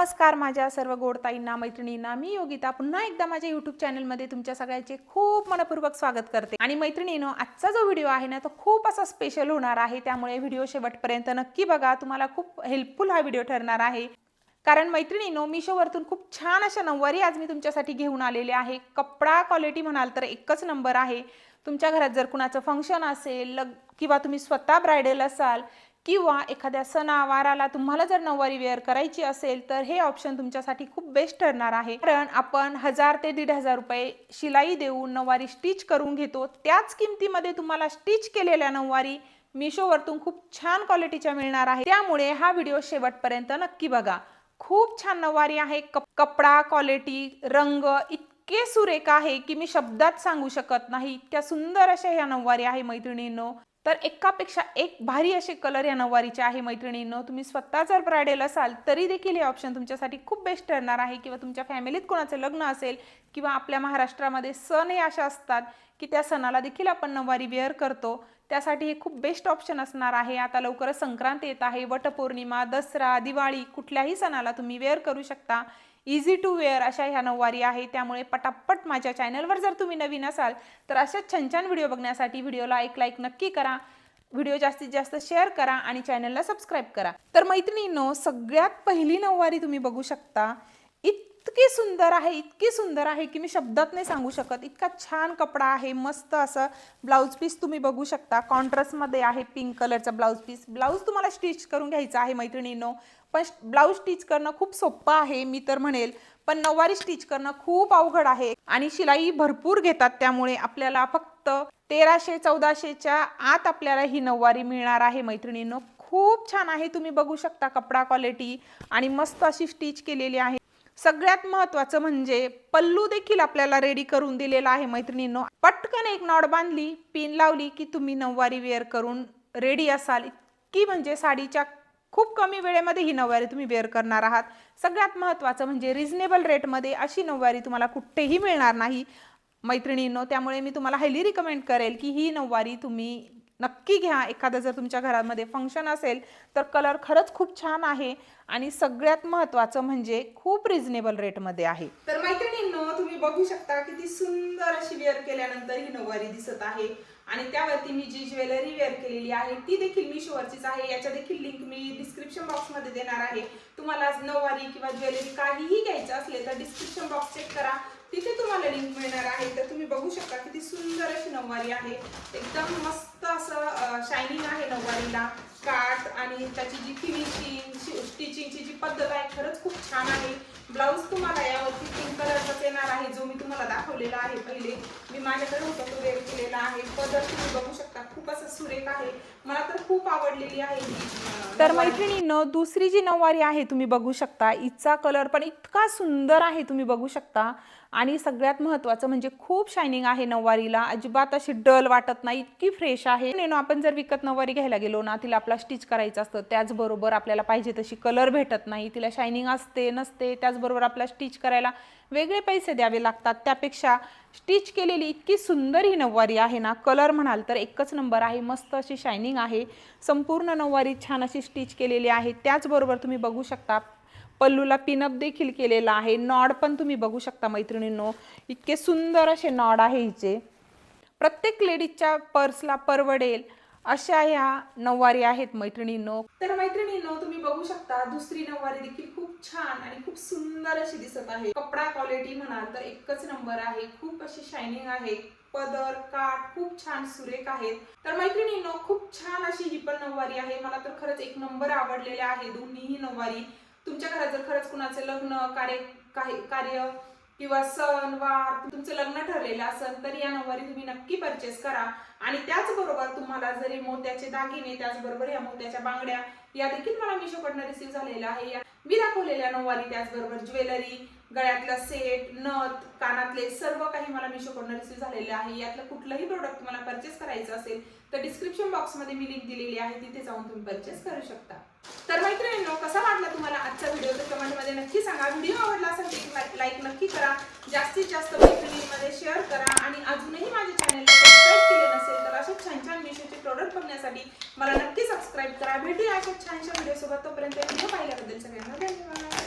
नमस्कार माझ्या सर्व गोडताईंना मैत्रिणींना मी योगिता पुन्हा एकदा माझ्या YouTube चॅनलमध्ये तुमच्या सगळ्यांचे खूप मनपूर्वक स्वागत करते। आणि मैत्रिणींनो आजचा जो व्हिडिओ आहे ना तो खूप असा स्पेशल होणार आहे, त्यामुळे व्हिडिओ शेवटपर्यंत नक्की बघा। तुम्हाला खूप हेल्पफुल हा व्हिडिओ ठरणार आहे। कारण मैत्रिणींनो मीशोवरतून खूप छान अशा नऊवारी आज मी तुमच्यासाठी घेऊन आलेले आहे। कपडा क्वालिटी म्हणाल तर एकच नंबर आहे। तुमच्या घरात जर कुणाचं फंक्शन असेल किंवा तुम्ही स्वतः ब्राइडल असाल किंवा एखाद्या सणावाराला तुम्हाला जर नऊवारी वेअर करायची असेल तर हे ऑप्शन तुमच्यासाठी खूप बेस्ट ठरणार आहे। कारण आपण 1000 ते 1500 रुपये शिलाई देऊन नऊवारी स्टिच करून घेतो, त्याच किमतीमध्ये तुम्हाला स्टिच केलेल्या नऊवारी मीशोवरतून खूप छान क्वालिटीच्या मिळणार आहे। त्यामुळे हा व्हिडिओ शेवटपर्यंत नक्की बघा। खूप छान नऊवारी आहे। कपडा क्वालिटी रंग इतके सुरेख आहे की मी शब्दात सांगू शकत नाही। इतक्या सुंदर अशा ह्या नऊवारी आहे मैत्रिणींनो। तर एकापेक्षा एक भारी असे कलर या नऊवारीचे आहे मैत्रिणींनो। तुम्ही स्वतः जर ब्राइडल असाल तरी देखील हे ऑप्शन तुमच्यासाठी खूप बेस्ट ठरणार आहे। किंवा तुमच्या फॅमिलीत कोणाचे लग्न असेल किंवा आपल्या महाराष्ट्रामध्ये सण हे अशा असतात की त्या सणाला देखील आपण नऊवारी वेअर करतो, त्यासाठी हे खूप बेस्ट ऑप्शन असणार आहे। आता लवकरच संक्रांत येत आहे, वटपौर्णिमा, दसरा, दिवाळी कुठल्याही सणाला तुम्ही वेअर करू शकता। इझी टू वेअर अशा ह्या नऊवारी आहे। त्यामुळे पटापट माझ्या चॅनलवर जर तुम्ही नवीन असाल तर अशाच छान छान व्हिडिओ बघण्यासाठी व्हिडिओला एक लाईक नक्की करा, व्हिडिओ जास्तीत जास्त शेअर करा आणि चॅनलला सबस्क्राइब करा। तर मैत्रिणींनो सगळ्यात पहिली नऊवारी तुम्ही बघू शकता, इतकी सुंदर आहे, इतकी सुंदर आहे की मी शब्दात नाही सांगू शकत। इतका छान कपडा आहे, मस्त असं ब्लाउज पीस तुम्ही बघू शकता, कॉन्ट्रास्ट मध्ये आहे पिंक कलरचा ब्लाउज पीस। ब्लाउज तुम्हाला स्टिच करून घ्यायचा आहे मैत्रिणींनो, पण ब्लाउज स्टिच करणं खूप सोपं आहे मी तर म्हणेल, पण नऊवारी स्टिच करणं खूप अवघड आहे आणि शिलाई भरपूर घेतात। त्यामुळे आपल्याला फक्त 1300-1400च्या आत आपल्याला ही नऊवारी मिळणार आहे मैत्रिणींनो। खूप छान आहे, तुम्ही बघू शकता कपडा क्वालिटी आणि मस्त अशी स्टिच केलेली आहे। सगळ्यात महत्त्वाचं म्हणजे पल्लू देखील आपल्याला रेडी करून दिलेला आहे मैत्रिणींनो। पटकन एक नॉट बांधली, पिन लावली की तुम्ही नऊवारी वेअर करून रेडी असाल। इतकी म्हणजे साडीच्या खूप कमी वेळेमध्ये ही नऊवारी तुम्ही वेअर करणार आहात। सगळ्यात महत्त्वाचं म्हणजे रिझनेबल रेटमध्ये अशी नऊवारी तुम्हाला कुठेही मिळणार नाही मैत्रिणींनो। त्यामुळे मी तुम्हाला हायली रिकमेंड करेल की ही नऊवारी तुम्ही नक्की घ्या। एखादा जर तुमच्या घरामध्ये फंक्शन असेल तर कलर खरंच खूप छान आहे आणि सगळ्यात महत्त्वाचं म्हणजे खूप रिझनेबल रेटमध्ये आहे। तर मैत्रिणींनो तुम्ही बघू शकता किती सुंदर अशी वेअर केल्यानंतर ही नऊवारी दिसत आहे आणि त्यावरती मी जी ज्वेलरी वेअर केलेली आहे ती देखील मीशोवरचीच आहे। याच्या देखील लिंक मी डिस्क्रिप्शन बॉक्समध्ये देणार आहे। तुम्हाला नऊवारी किंवा ज्वेलरी काहीही घ्यायचं असले तर डिस्क्रिप्शन बॉक्स चेक करा, तिथे तुम्हाला लिंक मिळणार आहे। तर तुम्ही बघू शकता किती सुंदर अशी नऊवारी आहे, एकदम मस्त असं शायनिंग आहे नऊवारीला। काठ आणि त्याची जी फिनिशिंग स्टिचिंगची जी पद्धत आहे खरंच खूप छान आहे। ब्लाउज तुम्हाला यावरती पिंक कलरचाच येणार आहे, जो मी तुम्हाला दाखवलेला आहे पहिले, मी माझ्याकडे होता तो वेअर केलेला आहे। पदर तुम्ही बघू शकता खूप असं सुरेख आहे, मला तर खूप आवडलेली आहे ही। तर मैत्रिणींनो दुसरी जी नऊवारी आहे तुम्ही बघू शकता, हिचा कलर पण इतका सुंदर आहे तुम्ही बघू शकता आणि सगळ्यात महत्त्वाचं म्हणजे खूप शायनिंग आहे नऊवारीला, अजिबात अशी डल वाटत नाही, इतकी फ्रेश आहे। आपण जर विकत नऊवारी घ्यायला गेलो ना तिला आपला स्टिच करायचं असतं, त्याचबरोबर आपल्याला पाहिजे तशी कलर भेटत नाही, तिला शायनिंग असते नसते, त्याचबरोबर आपला स्टिच करायला वेगळे पैसे द्यावे लागतात। त्यापेक्षा स्टिच केलेली इतकी सुंदर ही नऊवारी आहे ना, कलर म्हणाल तर एकच नंबर आहे, मस्त अशी शायनिंग आहे। संपूर्ण नऊवारी छान अशी स्टिच केलेली आहे। त्याचबरोबर तुम्ही बघू शकता पल्लूला पिनअप देखील केलेला आहे। नॉड पण तुम्ही बघू शकता मैत्रिणींनो, इतके सुंदर असे नॉड आहे हिचे, प्रत्येक लेडीजच्या पर्सला परवडेल अशा ह्या नऊवारी आहेत मैत्रिणींनो। तर मैत्रिणींनो तुम्ही बघू शकता दुसरी नऊवारी देखील खूप छान आणि खूप सुंदर अशी दिसत आहे। कपडा क्वालिटी म्हणाल तर एकच नंबर आहे, खूप अशी शायनिंग आहे, पदर काठ खूप छान सुरेख आहेत। तर मैत्रिणींनो खूप छान अशी ही पण नऊवारी आहे, मला तर खरंच एक नंबर आवडलेले आहे दोन्हीही नऊवारी। तुमच्या घरात जर खरंच कुणाचे लग्न कार्य किंवा सण वार तुमचं लग्न ठरलेलं असेल तर या नऊवारी तुम्ही नक्की परचेस करा। आणि त्याचबरोबर तुम्हाला जरी मोत्याचे दागिने, त्याचबरोबर या मोत्याच्या बांगड्या या देखील मला मीशोकडनं रिसीव झालेल्या आहे। मी दाखवलेल्या नऊवारी त्याचबरोबर ज्वेलरी, गळ्यातला सेट, नथ, कानातले सर्व काही मला मीशोकडनं रिसीव झालेले आहे। यातलं कुठलंही प्रोडक्ट तुम्हाला परचेस करायचं असेल तर डिस्क्रिप्शन बॉक्समध्ये मी लिंक दिलेली आहे, तिथे जाऊन तुम्ही परचेस करू शकता। तर मैत्रिणींनो कसा वाटला तुम्हाला आजचा व्हिडिओ तर कमेंटमध्ये नक्की सांगा। व्हिडिओ आवडला असेल तर लाईक नक्की करा, जास्तीत जास्त मैत्रिणींमध्ये शेअर करा आणि अजूनही माझ्या चॅनलला सबस्क्राईब केले नसेल तर अशा छान छान मीशोचे प्रोडक्ट बघण्यासाठी मला नक्की सबस्क्राईब करा। भेटूया अशा छानशा व्हिडिओ सोबत, तोपर्यंत व्हिडिओ पाहिल्याबद्दल सगळ्यांना धन्यवाद।